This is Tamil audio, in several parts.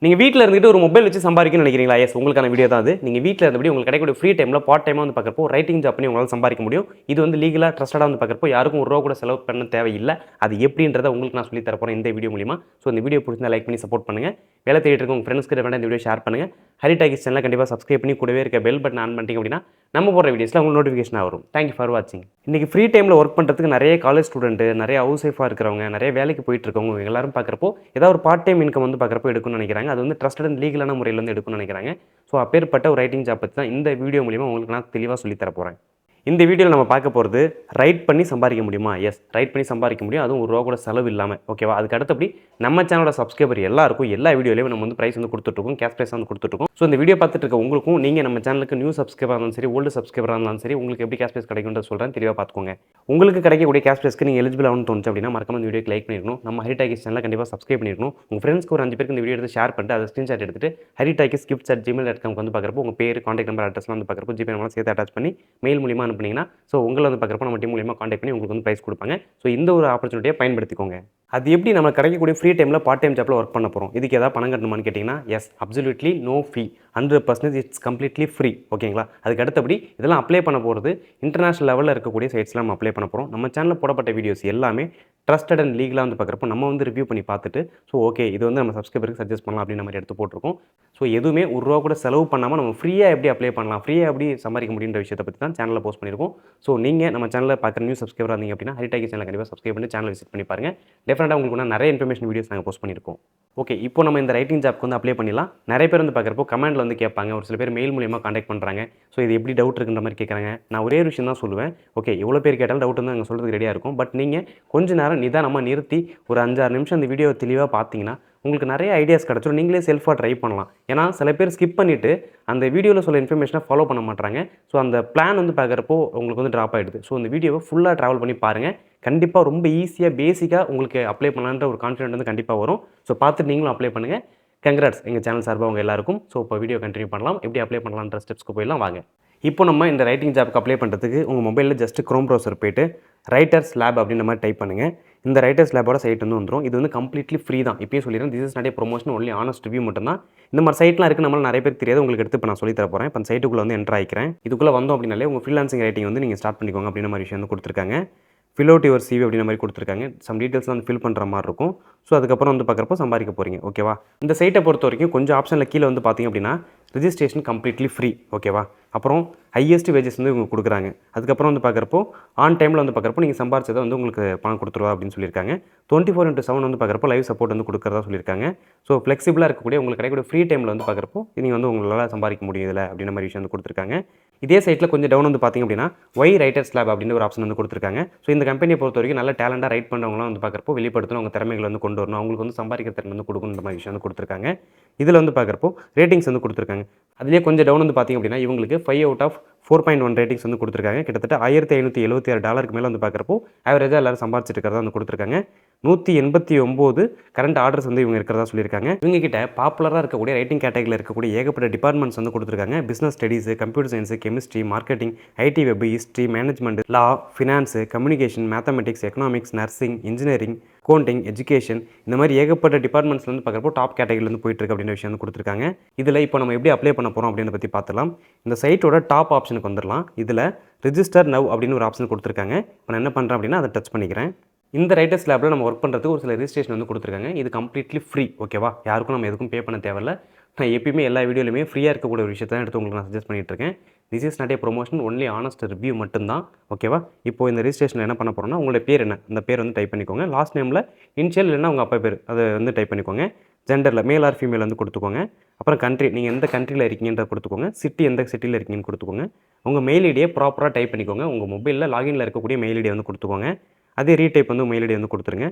நீங்கள் வீட்டில் இருந்துட்டு ஒரு மொபைல் வச்சு சம்பாதிக்கணும்னு நினைக்கிறீங்களா? எஸ், உங்களுக்கான வீடியோ தான் அது. நீங்கள் வீட்டில் இருந்தபடி உங்களுக்கு கிடைக்கக்கூடிய ஃப்ரீ டைமில் பார்ட் டைமாக வந்து பார்க்குறப்போ ரைட்டிங் ஜாப் பண்ணி உங்களால் சம்பாதிக்க முடியும். இது வந்து லீகலாக ட்ரஸ்டடாக வந்து பார்க்குறப்போ யாருக்கும் ரூபா கூட செலவு பண்ண தேவையில்லை. அது எப்படின்றத உங்களுக்கு நான் சொல்லி தரப்போகிறேன் இந்த வீடியோ மூலிமா. ஸோ இந்த வீடியோ பிடிச்சிருந்தா லைக் பண்ணி சப்போர்ட் பண்ணுங்கள். வேலை தேடிட்டு இருக்க உங்கள் ஃப்ரெண்ட்ஸ்க்கு வேண்டாம் இந்த வீடியோ ஷேர் பண்ணுங்கள். ஹரி டாக்கிஸ் சேனலை கண்டிப்பாக சப்ஸ்கிரைப் பண்ணி கூடவே இருக்க பெல் பட்டன் ஆன் பண்ணிட்டீங்க அப்படின்னா நம்ம போடுற வீடியோஸில் உங்களுக்கு நோட்டிஃபிகேஷன் வரும். தேங்க்யூ ஃபார் வாட்சிங். இன்றைக்கி ஃப்ரீ டைமில் ஒர்க் பண்ணுறதுக்கு நிறைய காலேஜ் ஸ்டூடெண்ட், நிறைய ஹவுஸ் ஒய்ஃபாக இருக்கிறவங்க, நிறைய வேலைக்கு போயிட்டு இருக்கவங்க எல்லாரும் பார்க்குறப்போ ஏதாவது ஒரு பார்ட் டைம் இன்கம் வந்து பார்க்குறப்போ எடுக்கணும்னு நினைக்கிறாங்க. அது வந்து ட்ரஸ்டட் அண்ட் லீகலான முறையில் வந்து எடுக்கணும்னு நினைக்கிறாங்க. ஸோ அப்பேற்பட்ட ஒரு ரைட்டிங் ஜாப் பற்றி தான் இந்த வீடியோ மூலிமா உங்களுக்கு நான் தெளிவாக சொல்லி தர போகிறேன். இந்த வீடியோவில் நம்ம பார்க்க போகிறது ரைட் பண்ணி சம்பாதிக்க முடியுமா? எஸ், ரைட் பண்ணி சம்பாதிக்க முடியும். அதுவும் ஒரு ரூபா கூட செலவு இல்லாமல். ஓகேவா? அதுக்கு அடுத்தபடி நம்ம சேனலோட சப்ஸ்கிரைபர் எல்லாருக்கும் எல்லா வீடியோலையும் நம்ம வந்து ப்ரைஸ் வந்து கொடுத்துட்ருக்கோம், கேஷ் ப்ரைஸ் வந்து கொடுத்துட்ருக்கோம். ஸோ இந்த வீடியோ பார்த்துட்டு இருக்க உங்களுக்கும் நீங்கள் நம்ம சேனலுக்கு நியூ சப்ஸ்கிரைபராக இருந்தாலும் சரி, ஓல்டு சப்ஸ்கிரைபராக இருந்தாலும் சரி, உங்களுக்கு எப்படி கேஷ் ப்ரைஸ் கிடைக்கும்னு சொல்கிறேன், தெளிவாக பார்த்துக்கோங்க. உங்களுக்கு கிடைக்கக்கூடிய கேஷ் ப்ரைஸ்க்கு நீங்கள் எலிஜிபிள் ஆகணும்னு தோணுச்சு அப்படின்னா மறக்காம இந்த வீடியோக்கு லைக் பண்ணிடணும். நம்ம ஹரி டாக்கிஸ் சேனலை கண்டிப்பாக சப்ஸ்கிரைப் பண்ணிடணும். உங்கள் ஃப்ரெண்ட்ஸ்க்கு ஒரு 5 பேருக்கு இந்த வீடியோ எடுத்து ஷேர் பண்ணிட்டு அதை ஸ்க்ரீன்ஷாட் எடுத்துட்டு haritakisgifts@gmail.com வந்து பார்க்குறப்போ உங்கள் பேர், கான்டாக்ட் நம்பர், அட்ரஸ்லாம் வந்து பார்க்குறப்போ ஜிபே நம்பர் சேர்த்து அட்டாச் பண்ணி மெயில் மூலிமா அனுப்புனீங்கன்னா ஸோ உங்களை வந்து பார்க்குறப்போ நம்ம டீம் மூலிமா கான்டாக்ட் பண்ணி உங்களுக்கு வந்து ப்ரைஸ் கொடுப்பாங்க. ஸோ இந்த ஒரு ஆப்பர்ச்சுனிட்டியை பயன்படுத்திக்கோங்க. அது எப்படி நம்ம கிடைக்கக்கூடிய ஃப்ரீ டைமில் பார்ட் டைம் ஜாப்பில் ஒர்க் பண்ண போகிறோம், இதுக்கு ஏதாவது பணம் கட்டணுமான்னு கேட்டிங்கன்னா yes, absolutely no fee, 100% it's completely free. ஓகேங்களா? அதுக்கு அடுத்தபடி இதெல்லாம் அப்ளை பண்ண போகிறது இன்டர்நேஷனல் லெவலில் இருக்கக்கூடிய சைட்ஸ்லாம் நம்ம அப்ளை பண்ண போகிறோம். நம்ம சேனலில் போடப்பட்ட வீடியோஸ் எல்லாமே ட்ரஸ்டட் அண்ட் லீகலாக வந்து பார்க்குறப்போ நம்ம வந்து ரிவ்யூ பண்ணி பார்த்துட்டு ஸோ ஓகே இது வந்து நம்ம சப்ஸ்கிரைபருக்கு சஜஸ்ட் பண்ணலாம் அப்படின்னு நம்ம எடுத்து போட்டிருக்கோம். ஸோ எதுவுமே ஒரு ரூபா கூட செலவு பண்ணாமல் நம்ம ஃப்ரீயாக எப்படி அப்ளை பண்ணலாம், ஃப்ரீயாக எப்படி சம்பாதிக்க முடியுன்ற விஷயத்தை பற்றி தான் சேனலில் போஸ்ட் பண்ணியிருக்கோம். ஸோ நீங்கள் நம்ம சேனலில் பார்க்குற நியூ சப்ஸ்கிரைபராக இருந்தீங்க அப்படின்னா ஹரி டாக்கிஸ் சேனலை கண்டிப்பாக சப்ஸ்கிரைப் பண்ணி சேனல் விசிட் பண்ணி பாருங்கள். டெஃபினட்டாக உங்களுக்கு நிறைய இன்ஃபர்மேஷன் வீடியோஸ் நாங்கள் போஸ்ட் பண்ணியிருக்கோம். ஓகே, இப்போ நம்ம இந்த ரைட்டிங் ஜாப்க்கு வந்து அப்ளை பண்ணிடலாம். நிறைய பேர் வந்து பார்க்குறப்போ கமெண்ட்டில் வந்து கேட்பாங்க, ஒரு சில பேர் மெயில் மூலியமாக காண்டாக்ட் பண்ணுறாங்க. ஸோ இது எப்படி டவுட் இருக்குன்ற மாதிரி கேட்குறாங்க. நான் ஒரே ஒரு விஷயம் தான் சொல்லுவேன். ஓகே, எவ்வளோ பேர் கேட்டாலும் டவுட் வந்து நாங்கள் சொல்கிறதுக்கு ரெடியாக இருக்கும். பட் நீங்கள் கொஞ்ச நேரம் நிதானமாக நிறுத்தி ஒரு 5-6 நிமிஷம் இந்த வீடியோ தெளிவாக பார்த்தீங்கன்னா உங்களுக்கு நிறைய ஐடியாஸ் கிடச்சிடும். நீங்களே செல்ஃபாக ட்ரை பண்ணலாம். ஏன்னா சில பேர் ஸ்கிப் பண்ணிவிட்டு அந்த வீடியோவில் சொல்ல இன்ஃபர்மேஷனை ஃபாலோ பண்ண மாட்டாங்க. ஸோ அந்த பிளான் வந்து பார்க்குறப்போ உங்களுக்கு வந்து ட்ராப் ஆகிடுது. ஸோ இந்த வீடியோவை ஃபுல்லாக ட்ராவல் பண்ணி பாருங்கள். கண்டிப்பாக ரொம்ப ஈஸியாக பேசிக்காக உங்களுக்கு அப்ளை பண்ணலான்ற ஒரு கான்ஃபிடென்ட் வந்து கண்டிப்பாக வரும். ஸோ பார்த்துட்டு நீங்களும் அப்ளை பண்ணுங்கள். கங்க்ராட்ஸ் எங்கள் சேனல் சார்பாக உங்கள் எல்லாருக்கும். ஸோ இப்போ வீடியோ கண்டினியூ பண்ணலாம். எப்படி அப்ளை பண்ணலான்ற ஸ்டெப்ஸ்க்கு போயிடலாம் வாங்க. இப்போ நம்ம இந்த ரைட்டிங் ஜாப்க்கு அப்ளை பண்ணுறதுக்கு உங்கள் மொபைலில் ஜஸ்ட் க்ரோம் ப்ரௌசர் போய்ட்டு ரைட்டர்ஸ் லேப் அப்படின்ற மாதிரி டைப் பண்ணுங்கள். இந்த ரைட்டர்ஸ் லேபோட சைட் வந்து வந்துடும். இது வந்து கம்ப்ளீட்லி ஃப்ரீ தான். இப்போயும் சொல்லிடுறேன், this is not a promotion, only honest review மட்டும் தான். இந்த மாதிரி சைட்லாம் இருக்குது, நம்மளால் நிறைய பேர் தெரியாது. உங்களுக்கு எடுத்து இப்போ நான் சொல்லி தர போகிறேன். இப்போ அந்த சைட்டுக்குள்ளே வந்து என்டர் ஆகிக்கிறேன். இதுக்குள்ளே வந்தோம் அப்படின்னாலே உங்கள் ஃப்ரீலான்சிங் ரைட்டிங் வந்து நீங்கள் ஸ்டார்ட் பண்ணிக்கோங்க அப்படின்ற மாதிரி விஷயம் வந்து கொடுத்துருக்காங்க. ஃபில் அவுட் யுவர் சிவி அப்படின்ற மாதிரி கொடுத்துருக்காங்க. சம் டீட்டெயில்ஸ்லாம் வந்து ஃபில் பண்ணுற மாதிரி இருக்கும். ஸோ அதுக்கப்புறம் வந்து பார்க்குறப்போ சம்பாதிக்க போகிறீங்க. ஓகேவா? இந்த சைட்டை பொறுத்த வரைக்கும் கொஞ்சம் ஆப்ஷனில் கீழே வந்து பார்த்திங்க அப்படின்னா ரிஜிஸ்ட்ரேஷன் கம்ப்ளீட்லி ஃப்ரீ. ஓகேவா? அப்புறம் ஹையஸ்ட் வேஜஸ் வந்து இவங்க கொடுக்குறாங்க. அதுக்கப்புறம் வந்து பார்க்குறப்போ ஆன் டைமில் வந்து பார்க்குறப்போ நீங்கள் சம்பாரிச்சதை வந்து உங்களுக்கு பணம் கொடுத்துருவா அப்படின்னு சொல்லியிருக்காங்க. 24/7 வந்து பார்க்குறப்போ லைவ் சப்போர்ட் வந்து கொடுக்குறதா சொல்லியிருக்காங்க. ஸோ ஃப்ளெக்சிபிளாக இருக்கக்கூடிய உங்களுக்கு கிடைக்கக்கூடிய ஃப்ரீ டைமில் வந்து பார்க்குறப்போ நீங்கள் வந்து உங்களால் சம்பாதிக்க முடியும் இதில் அப்படின்ற மாதிரி விஷயம் வந்து கொடுத்துருக்காங்க. இதே சைட்டில் கொஞ்சம் டவுன் வந்து பார்த்திங்க அப்படின்னா ஒய் ரைட்டர்ஸ் லேப் அப்படின்ற ஒரு ஆப்ஷன் வந்து கொடுத்துருக்காங்க. ஸோ இந்த கம்பெனியை பொறுத்த வரைக்கும் நல்ல டேலண்டாக ரைட் பண்ணுறவங்களாம் வந்து பார்க்குறப்போ வெளிப்படுத்தணும், அவங்க திறமைகளை வந்து கொண்டு வரணும், அவங்களுக்கு வந்து சம்பாதிக்கிற திறன் வந்து கொடுக்கணுன்ற மாதிரி விஷயம் வந்து கொடுத்துருக்காங்க. இதில் வந்து பார்க்குறப்போ ரேட்டிங்ஸ் வந்து கொடுத்துருக்காங்க. அதிலே கொஞ்சம் டவுன் வந்து பார்த்திங்க அப்படின்னா இவங்களுக்கு 5/4.1 ரேட்டிங்ஸ் வந்து கொடுத்துருக்காங்க. கிட்டத்தட்ட $1576 மேலே வந்து பார்க்குறப்போ ஆவரேஜாக எல்லாரும் சம்பாதிச்சிட்டு இருக்கிறதா வந்து கொடுத்துருக்காங்க. 189 கரண்ட் ஆர்டர்ஸ் வந்து இவங்க இருக்கிறதா சொல்லியிருக்காங்க. இவங்க கிட்ட பாப்புலராக இருக்கக்கூடிய ரைட்டிங் கேட்டகரியில் இருக்கக்கூடிய ஏகப்பட்ட டிபார்ட்மெண்ட்ஸ் வந்து கொடுத்துருக்காங்க. Business studies, computer science, chemistry, marketing, IT, web, history, management, law, finance, communication, mathematics, economics, nursing, engineering, accounting, education, இந்த மாதிரி ஏகப்பட்ட டிபார்ட்மெண்ட்ஸ் வந்து பார்க்குறப்போ டாப் கேட்டகரியில் வந்து போயிட்டு இருக்கு அப்படின்ற விஷயம் வந்து கொடுத்துருக்காங்க. இதில் இப்போ நம்ம எப்படி அப்ளை பண்ண போகிறோம் அப்படின்னு பற்றி பார்த்துலாம். இந்த சைட்டோட டாப் ஆப்ஷனுக்கு வந்துடலாம். இதில் ரிஜிஸ்டர் நவ் அப்படின்னு ஒரு ஆப்ஷன் கொடுத்துருக்காங்க. இப்போ நான் என்ன பண்ணுறேன் அப்படின்னா அதை டச் பண்ணிக்கிறேன். இந்த ரைட்டர்ஸ் லேபில் நம்ம ஒர்க் பண்ணுறதுக்கு ஒரு சில ரிஜிஸ்ட்ரேஷன் வந்து கொடுத்துருக்காங்க. இது கம்ப்ளீட்லி ஃப்ரீ. ஓகேவா? யாருக்கும் நம்ம எதுக்கும் பே பண்ண தேவையில்ல. நான் எப்பயுமே எல்லா வீடியோலையுமே ஃப்ரீயாக இருக்கக்கூடிய ஒரு விஷயத்தை தான் எடுத்து உங்களுக்கு நான் சஜஸ்ட் பண்ணிட்டு இருக்கேன். This is not a promotion, only honest review மட்டும்தான். ஓகேவா? இப்போ இந்த ரிஜிஸ்ட்ரேஷனில் என்ன பண்ண போகிறோம்னா உங்களுடைய பேர் என்ன, அந்த பேர் வந்து டைப் பண்ணிக்கோங்க. லாஸ்ட் நேமில் இனிஷியல் இல்லைன்னா உங்கள் அப்பா பேர் அதை வந்து டைப் பண்ணிக்கோங்க. ஜெண்டரில் மேல் ஆர் ஃபீமேல் வந்து கொடுத்துக்கோங்க. அப்புறம் கண்ட்ரி, நீங்கள் எந்த கண்ட்ரியில் இருக்கீங்கன்றத கொடுத்துக்கோங்க. சிட்டி எந்த சிட்டியில் இருக்கீங்கன்னு கொடுத்துக்கோங்க. உங்கள் மெயில் ஐடியை ப்ராப்பராக டைப் பண்ணிக்கோங்க. உங்கள் மொபைலில் லாகின்ல இருக்கக்கூடிய மெயில் ஐடியை வந்து கொடுத்துக்கோங்க. அதே ரீடைப் வந்து மெயில் ஐடி வந்து கொடுத்துருங்க.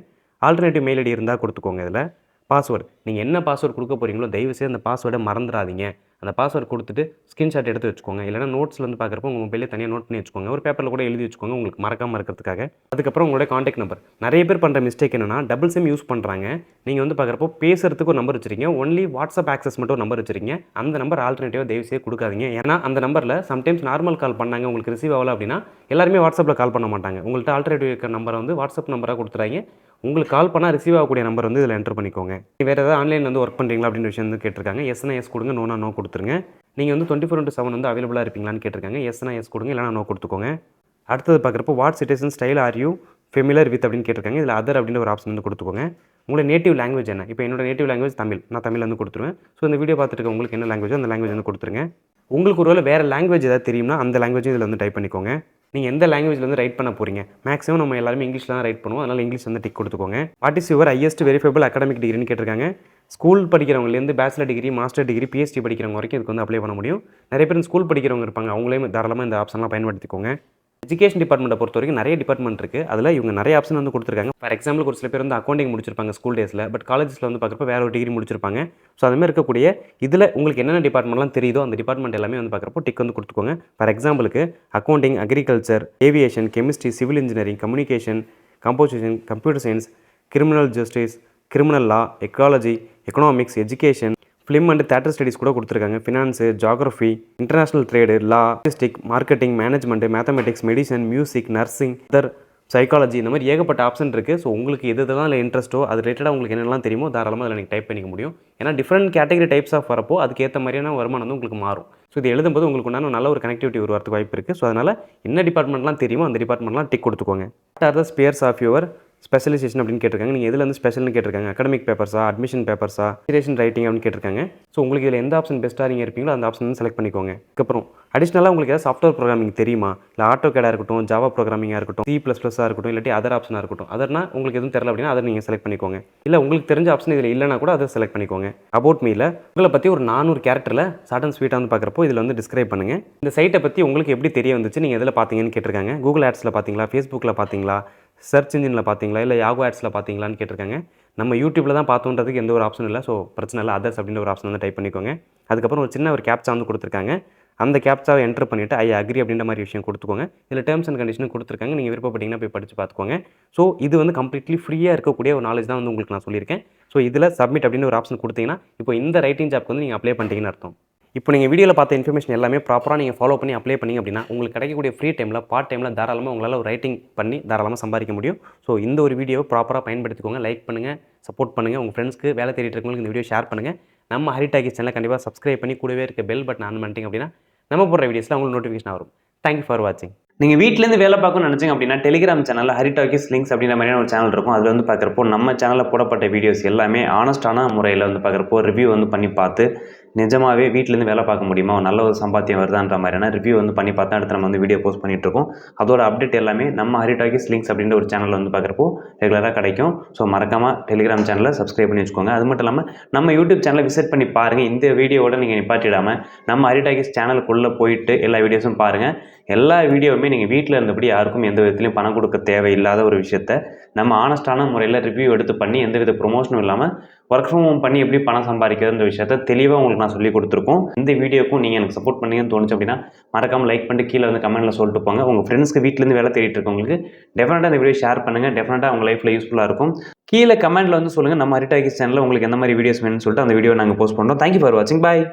ஆல்டர்னேட்டிவ் மெயில் ஐடி இருந்தால் கொடுத்துக்கோங்க. இதில் பாஸ்வேர்டு, நீங்கள் என்ன பாஸ்வேர்டு கொடுக்க போகிறீங்களோ தயவுசெய்து அந்த பாஸ்வேர்டை மறந்துடாதீங்க. அந்த பாஸ்வேர்டு கொடுத்துட்டு ஸ்க்ரீன்ஷாட் எடுத்து வச்சுக்கோங்க. இல்லைனா நோட்ஸில் வந்து பார்க்குறப்போ உங்கள் மொபைலே தனியாக நோட் பண்ணி வச்சுக்கோங்க. ஒரு பேப்பரில் கூட எழுதி வச்சுக்கோங்க, உங்களுக்கு மறக்காமல் இருக்கிறதுக்காக. அதுக்கப்புறம் உங்களோட காண்டாக்ட் நம்பர். நிறைய பேர் பண்ணுற மிஸ்டேக் என்னன்னா டபுள் சிம் யூஸ் பண்ணுறாங்க. நீங்கள் வந்து பார்க்குறப்போ பேசுறதுக்கு ஒரு நம்பர் வச்சுருக்கீங்க, ஒன்லி வாட்ஸ்அப் ஆக்சஸ் மட்டும் ஒரு நம்பர் வச்சுருக்கீங்க. அந்த நம்பர் ஆல்டர்னேட்டிவாக தயவுசெய்து கொடுக்காதீங்க. ஏன்னா அந்த நம்பரில் சம்டைம்ஸ் நார்மல் கால் பண்ணாங்க, உங்களுக்கு ரிசீவ் ஆகல அப்படின்னா எல்லாருமே வாட்ஸ்அப்பில் கால் பண்ண மாட்டாங்க. உங்கள்கிட்ட ஆல்டர்னேட்டிவ் இருக்கிற நம்பரை வந்து வாட்ஸ்அப் நம்பராக கொடுத்துறாங்க. உங்களுக்கு கால் பண்ணால் ரிசீவ் ஆகக்கூடிய நம்பர் வந்து இதில் என்டர் பண்ணிக்கோங்க. வேறு ஏதாவது ஆன்லைனில் வந்து ஒர்க் பண்ணுறீங்களா அப்படின்ற விஷயம் வந்து கேட்டிருக்காங்க. எஸ்னா எஸ் கொடுங்க, நோனா நோ கொடுத்துருங்க. நீங்கள் வந்து 24/7 வந்து அவைலபிளாக இருப்பீங்களான்னு கேட்டிருக்காங்க. எஸ்னா எஸ் கொடுங்க, இல்லைனா நோ கொடுத்துக்கோங்க. அடுத்தது பார்க்குறப்போ what citizen style are you familiar with அப்படின்னு கேட்டிருக்காங்க. இதில் அதர் அப்படின்ற ஒரு ஆப்ஷன் வந்து கொடுத்துக்கோங்க. உங்களோட நேட்டிவ் லாங்குவேஜ் என்ன? இப்போ என்னோட நேட்டிவ் லாங்குவேஜ் தமிழ். நான் தமிழ் வந்து கொடுத்துருவேன். ஸோ இந்த வீடியோ பார்த்துட்டு இருக்க உங்களுக்கு என்ன லாங்குவேஜோ அந்த லாங்குவேஜ் வந்து கொடுத்துருங்க. உங்களுக்கு ஒருவேளை வேறு லாங்குவேஜ் ஏதாவது தெரியும்னா அந்த லாங்குவேஜும் இதில் வந்து டைப் பண்ணிக்கோங்க. நீங்கள் எந்த லாங்குவேஜில் வந்து ரைட் பண்ண போகிறீங்க? மேக்ஸிமம் நம்ம எல்லாருமே இங்கிலீஷில் தான் ரைட் பண்ணுவோம். அதனால் இங்கிலீஷ் வந்து டிக் கொடுத்துக்கோங்க. What is your highest verifiable academic டிகிரின்னு கேட்டிருக்காங்க. ஸ்கூல் படிக்கிறவங்கலேருந்து bachelor degree, master degree, PhD படிக்கிறவங்க வரைக்கும் இதுக்கு வந்து அப்ளை பண்ண முடியும். நிறைய பேர் ஸ்கூல் படிக்கிறவங்க இருப்பாங்க. அவங்களே தாராளமாக இந்த ஆப்ஷன்லாம் பயன்படுத்திக்கோங்க. எஜுகேஷன் டிபார்ட்மெண்ட்டை பொறுத்த வரைக்கும் நிறைய டிபார்ட்மெண்ட் இருக்குது. அதில் இவங்க நிறைய ஆப்ஷன் வந்து கொடுத்துருக்காங்க. ஃபார் எக்ஸாம்பிள் ஒரு சில பேர் வந்து அக்கௌண்டிங் முடிச்சிருப்பாங்க ஸ்கூல் டேஸில். பட் காலேஜஸில் வந்து பார்க்குறப்ப வேறு ஒரு டிகிரி முடிச்சிருப்பாங்க. ஸோ அதுமாதிரி இருக்கக்கூடிய இதில் உங்களுக்கு என்னென்ன டிபார்ட்மெண்ட்லாம் தெரியுதோ அந்த டிபார்ட்மெண்ட் எல்லாமே வந்து பார்க்குறப்போ டிக் வந்து கொடுத்துக்கோங்க. ஃபார் எக்ஸாம்பிளுக்கு accounting, agriculture, aviation, chemistry, civil engineering, communication, composition, computer science, criminal justice, criminal law, ecology, economics, education, film and theatre studies கூட கொடுத்துருக்காங்க. Finance, geography, international trade, law, statistics, marketing, management, mathematics, medicine, music, nursing, other, psychology, இந்த மாதிரி ஏகப்பட்ட ஆப்ஷன் இருக்குது. ஸோ உங்களுக்கு எது எதெல்லாம் இல்லை இன்ட்ரெஸ்ட்டோ அது ரிலேட்டடாக உங்களுக்கு என்னெல்லாம் தெரியுமோ தாராளமாக அதில் நீங்கள் டைப் பண்ணிக்க முடியும். ஏன்னா டிஃப்ரெண்ட் கேட்டகரி டைப்ஸ் ஆஃப் வரப்போ அதுக்கேற்ற மாதிரியான வருமானம் வந்து உங்களுக்கு மாறும். ஸோ இது எழுதும்போது உங்களுக்கு உண்டான நல்ல ஒரு கனெக்டிவிட்டி உருவாகிறதுக்கு வாய்ப்பு இருக்குது. ஸோ அதனால் என்ன டிபார்ட்மெண்ட்லாம் தெரியுமோ அந்த டிபார்ட்மெண்ட்லாம் டிக் கொடுத்துக்கோங்க. What are the spheres of your specialization அப்படின்னு கேட்டிருக்காங்க. நீங்கள் எதில் வந்து ஸ்பெஷல்னு கேட்டிருக்காங்க. அகடமிக் பேப்பர்ஸா, அட்மிஷன் பேப்பர்ஸா, டிரேஷன் ரைட்டிங் அப்படின்னு கேட்டிருக்காங்க. ஸோ உங்களுக்கு இதில் எந்த ஆப்ஷன் பெஸ்ட்டாக நீங்கள் இருப்பீங்களோ அந்த ஆப்ஷன் வந்து செலக்ட் பண்ணிக்கோங்க. அதுக்கப்புறம் அடிஷ்னலாக உங்களுக்கு ஏதாவது சாஃப்ட்வேர் ப்ரோக்ராமிங் தெரியுமா? இல்லை ஆட்டோ கேடாக இருக்கட்டும், ஜாவா ப்ரோக்ராமிங்காக இருக்கட்டும், C++ஆக இருக்கட்டும், இல்லாட்டி அதர் ஆப்ஷனாக இருக்கட்டும். அதர்னா உங்களுக்கு எதுவும் தெரியல அப்படின்னா அதை நீங்கள் செலக்ட் பண்ணிக்கோங்க. இல்லை உங்களுக்கு தெரிஞ்ச ஆப்ஷன் இதில் இல்லைனா கூட அதை செலக்ட் பண்ணிக்கோங்க. அபவுட் மீல உங்களை பற்றி ஒரு 400 கேரக்டரில் ஷார்ட் அண்ட் ஸ்வீட்டாக வந்து பார்க்குறப்போ இதில் வந்து டிஸ்கிரைப் பண்ணுங்கள். இந்த சைட்டை பற்றி உங்களுக்கு எப்படி தெரிய வந்துச்சு, நீங்கள் எதில் பார்த்தீங்கன்னு கேட்டிருக்காங்க. கூகுள் ஆட்ஸில் பார்த்தீங்களா, ஃபேஸ்புக்கில் பார்த்தீங்களா, சர்ச் இன்ஜினில் பார்த்தீங்களா, இல்லை யாகோ ஆட்ஸில் பார்த்தீங்களான்னு கேட்டிருக்காங்க. நம்ம யூடியூப்பில் தான் பார்த்தோன்றதுக்கு எந்த ஒரு ஆப்ஷன் இல்லை. ஸோ பிரச்சனை இல்லை. அதர்ஸ் அப்படின்ற ஒரு ஆப்ஷன் வந்து டைப் பண்ணிக்கோங்க. அதுக்கப்புறம் ஒரு சின்ன ஒரு கேப்ச்சா வந்து கொடுத்துருக்காங்க. அந்த கேப்ச்சாவை என்டர் பண்ணிவிட்டு ஐ அக்ரி அப்படின்ற மாதிரி விஷயம் கொடுத்துக்கோங்க. இதில் டேர்ம்ஸ் அண்ட் கண்டிஷனும் கொடுத்துருக்காங்க. நீங்கள் விருப்பப்பட்டீங்கன்னா போய் படித்து பார்த்துக்கோங்க. ஸோ இது வந்து கம்ப்ளீட்லி ஃப்ரீயாக இருக்கக்கூடிய ஒரு நாலேஜ் தான் வந்து உங்களுக்கு நான் சொல்லியிருக்கேன். ஸோ இதில் சப்மிட் அப்படின்னு ஒரு ஆப்ஷன் கொடுத்தீங்கன்னா இப்போ இந்த ரைட்டிங் ஜாப்க்கு வந்து நீங்கள் அப்ளை பண்ணிட்டீங்கன்னு அர்த்தம். இப்போ நீங்கள் வீடியோவில் பார்த்த இன்ஃபர்மேஷன் எல்லாமே ப்ராப்பராக நீங்கள் ஃபாலோ பண்ணி அப்ளை பண்ணிங்க அப்படின்னா உங்களுக்கு கிடைக்கக்கூடிய ஃப்ரீ டைமில் பார்ட் டைமில் தாராளமாக உங்களால் ஒரு ரைட்டிங் பண்ணி தாராளமாக சம்பாதிக்க முடியும். ஸோ இந்த ஒரு வீடியோவை ப்ராப்பராக பயன்படுத்திக்கோங்க. லைக் பண்ணுங்கள், சப்போர்ட் பண்ணுங்கள். உங்கள் ஃப்ரெண்ட்ஸ்க்கு வேலை தேடிட்டு இருக்கவங்களுக்கு இந்த வீடியோ ஷேர் பண்ணுங்கள். நம்ம ஹரி டாக்கீஸ் சேனலை கண்டிப்பாக சப்ஸ்கிரைப் பண்ணி கூடவே இருக்க பெல் பட்டன் ஆன் பண்ணிட்டீங்க அப்படின்னா நம்ம போடுற வீடியோஸில் உங்களுக்கு நோட்டிஃபிகேஷன் வரும். தேங்க்யூ ஃபார் வாட்சிங். நீங்கள் வீட்டிலேருந்து வேலை பார்க்கணும்னு நினச்சிங்க அப்படின்னா டெலிகிராம் சேனலில் ஹரி டாக்கீஸ் லிங்க்ஸ் அப்படின்ற மாதிரியான ஒரு சேனல் இருக்கும். அதில் வந்து பார்க்குறப்போ நம்ம சேனலில் போடப்பட்ட வீடியோஸ் எல்லாமே ஆனஸ்டான முறையில் வந்து பார்க்குறப்போ ரிவ்யூ வந்து பண்ணி பார்த்து நிஜமாகவே வீட்டிலேருந்து வேலை பார்க்க முடியுமா, நல்ல ஒரு சம்பாத்தியம் வருதான்ற மாதிரியான ரிவ்யூ வந்து பண்ணி பார்த்தா அடுத்து நம்ம வந்து வீடியோ போஸ்ட் பண்ணிட்டு இருக்கோம். அதோட அப்டேட் எல்லாமே நம்ம ஹரி டாக்கீஸ் லிங்க்ஸ் அப்படின்ற ஒரு சேனலில் வந்து பார்க்குறப்போ ரெகுலராக கிடைக்கும். ஸோ மறக்காமல் டெலிகிராம் சேனலை சப்ஸ்கிரைப் பண்ணி வச்சுக்கோங்க. அது மட்டும் இல்லாமல் நம்ம யூடியூப் சேனலை விசிட் பண்ணி பாருங்கள். இந்த வீடியோவோட நீங்கள் நிப்பாட்டிடாமல் நம்ம ஹரி டாக்கீஸ் சேனலுக்குள்ளே போயிட்டு எல்லா வீடியோஸும் பாருங்கள். எல்லா வீடியோவுமே நீங்கள் வீட்டில் இருந்தபடி யாருக்கும் எந்த விதத்துலையும் பணம் கொடுக்க தேவையில்லாத ஒரு விஷயத்தை நம்ம ஆனஸ்டான முறையில் ரிவ்யூ எடுத்து பண்ணி எந்த வித ப்ரொமோஷனும் இல்லாமல் ஒர்க் ஃப்ரம் ஹோம் பண்ணி எப்படி பணம் சம்பாதிக்கிறதுன்ற விஷயத்தை தெளிவாக உங்களுக்கு நான் சொல்லி கொடுத்துருக்கோம். இந்த வீடியோக்கும் நீங்கள் எனக்கு சப்போர்ட் பண்ணீங்கன்னு தோணுச்சு அப்படின்னா மறக்காமல் லைக் பண்ணிட்டு கீழே வந்து கமெண்ட்டில் சொல்லிட்டு போங்க. உங்கள் ஃப்ரெண்ட்ஸ்க்கு வீட்டிலேருந்து வேலை தேடிட்டு இருக்கவங்களுக்கு டெஃபினட்டாக இந்த வீடியோ ஷேர் பண்ணுங்கள். டெஃபினட்டாக உங்கள் லைஃப்பில் யூஸ்ஃபுல்லாக இருக்கும். கீழே கமெண்ட்டில் வந்து சொல்லுங்கள் நம்ம ஹரி டாக்கீஸ் சேனலில் உங்களுக்கு எந்த மாதிரி வீடியோஸ் வேணும்னு சொல்லிட்டு அந்த வீடியோ நாங்கள் போஸ்ட் பண்ணுறோம். தேங்க்யூ ஃபார் வாட்சிங். பாய்.